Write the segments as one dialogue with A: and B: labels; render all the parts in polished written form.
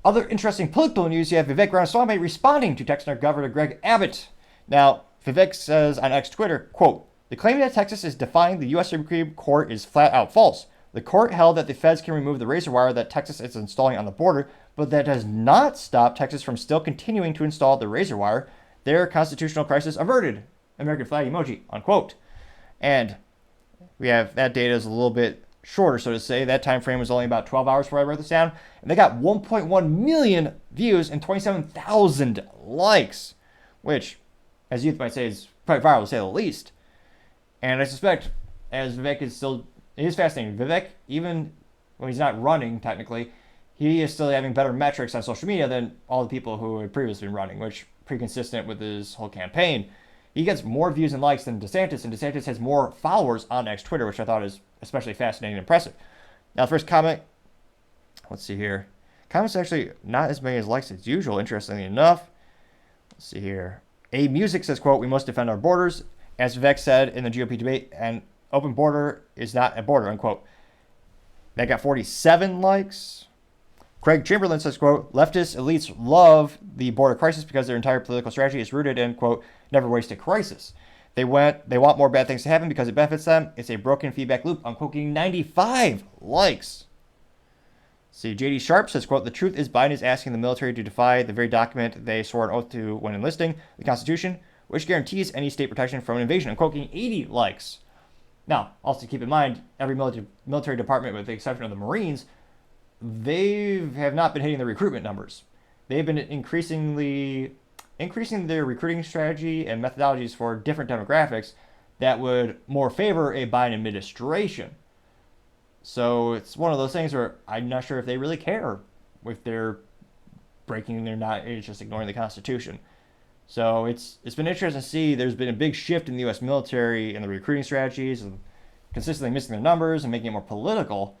A: Other interesting political news, you have Vivek Ramaswamy responding to Texas Governor Greg Abbott. Now, Vivek says on X Twitter, quote, "The claim that Texas is defying the U.S. Supreme Court is flat out false. The court held that the feds can remove the razor wire that Texas is installing on the border, but that does not stop Texas from still continuing to install the razor wire. Their constitutional crisis averted." American flag emoji, unquote. And we have that data is a little bit shorter, so to say. That time frame was only about 12 hours before I wrote this down. And they got 1.1 million views and 27,000 likes, which, as youth might say, is quite viral to say the least. And I suspect, as Vivek is still, it is fascinating. Vivek, even when he's not running technically, he is still having better metrics on social media than all the people who had previously been running, which pretty consistent with his whole campaign. He gets more views and likes than DeSantis, and DeSantis has more followers on X Twitter, which I thought is especially fascinating and impressive. Now, the first comment, let's see here. Comments actually not as many as likes as usual, interestingly enough. Let's see here. A Music says, quote, "We must defend our borders." As Vivek said in the GOP debate, an open border is not a border, unquote. That got 47 likes. Craig Chamberlain says, quote, "Leftist elites love the border crisis because their entire political strategy is rooted in, quote, never waste a crisis. They want more bad things to happen because it benefits them. It's a broken feedback loop," unquote, getting 95 likes. See, JD Sharp says, quote, "The truth is Biden is asking the military to defy the very document they swore an oath to when enlisting, the Constitution, which guarantees any state protection from an invasion," unquote, getting 80 likes. Now, also keep in mind, every military department, with the exception of the Marines, they have not been hitting the recruitment numbers. They've been increasing their recruiting strategy and methodologies for different demographics that would more favor a Biden administration. So it's one of those things where I'm not sure if they really care if they're breaking, they're not, it's just ignoring the Constitution. So it's been interesting to see. There's been a big shift in the U.S. military and the recruiting strategies and consistently missing their numbers and making it more political.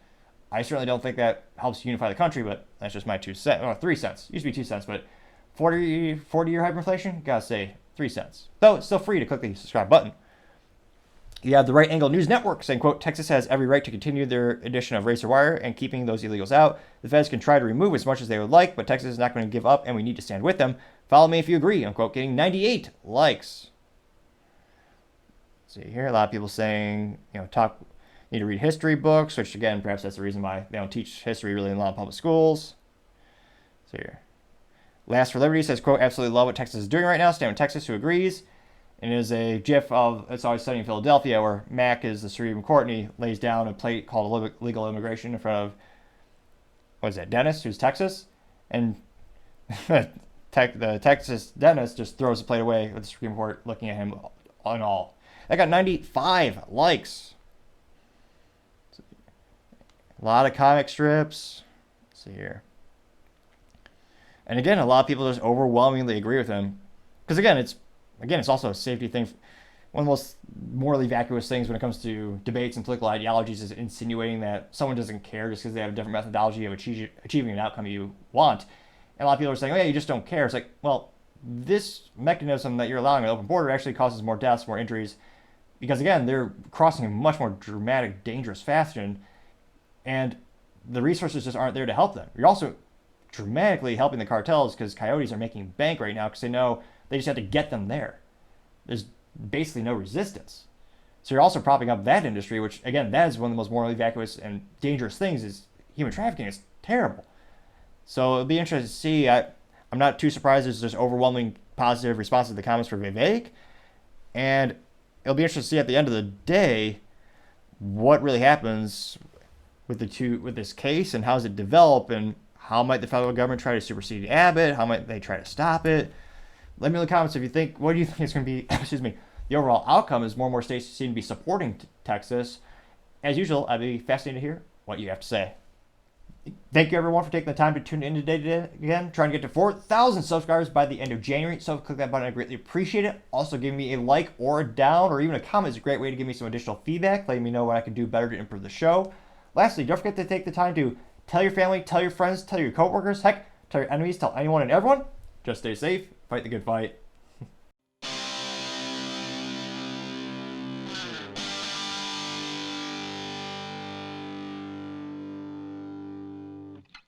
A: I certainly don't think that helps unify the country, but that's just my 2 cents. Oh, 3 cents. Used to be 2 cents, but 40-year hyperinflation, gotta say 3 cents. Though it's still free to click the subscribe button. You have the Right Angle News Network saying, quote, "Texas has every right to continue their addition of razor wire and keeping those illegals out. The feds can try to remove as much as they would like, but Texas is not going to give up and we need to stand with them. Follow me if you agree," unquote, getting 98 likes. See here, a lot of people saying, need to read history books, which again, perhaps that's the reason why they don't teach history really in a lot of public schools. So here. Last for Liberty says, quote, "Absolutely love what Texas is doing right now. Stand with Texas, who agrees." And it is a gif of It's Always Sunny in Philadelphia, where Mac is the Supreme Court and he lays down a plate called legal immigration in front of, Dennis, who's Texas. And the Texas dentist just throws the plate away with the Supreme Court looking at him on all. That got 95 likes. A lot of comic strips. Let's see here. And again, a lot of people just overwhelmingly agree with him. Because again, it's also a safety thing. One of the most morally vacuous things when it comes to debates and political ideologies is insinuating that someone doesn't care just because they have a different methodology of achieving an outcome you want. And a lot of people are saying, "Oh, yeah, you just don't care." It's like, well, this mechanism that you're allowing an open border actually causes more deaths, more injuries. Because again, they're crossing in much more dramatic, dangerous fashion. And the resources just aren't there to help them. You're also dramatically helping the cartels because coyotes are making bank right now because they know they just have to get them there. There's basically no resistance. So you're also propping up that industry, which, again, that is one of the most morally vacuous and dangerous things is human trafficking. It's terrible. So it'll be interesting to see. I'm not too surprised there's this overwhelming positive response to the comments for Vivek. And it'll be interesting to see at the end of the day what really happens with this case and how does it develop and how might the federal government try to supersede Abbott? How might they try to stop it? Let me know in the comments if you think, what do you think is going to be, the overall outcome as more and more states seem to be supporting Texas. As usual, I'd be fascinated to hear what you have to say. Thank you everyone for taking the time to tune in today again. Trying to get to 4,000 subscribers by the end of January. So click that button. I greatly appreciate it. Also, giving me a like or a down or even a comment is a great way to give me some additional feedback, letting me know what I can do better to improve the show. Lastly, don't forget to take the time to tell your family, tell your friends, tell your coworkers, heck, tell your enemies, tell anyone and everyone. Just stay safe, fight the good fight,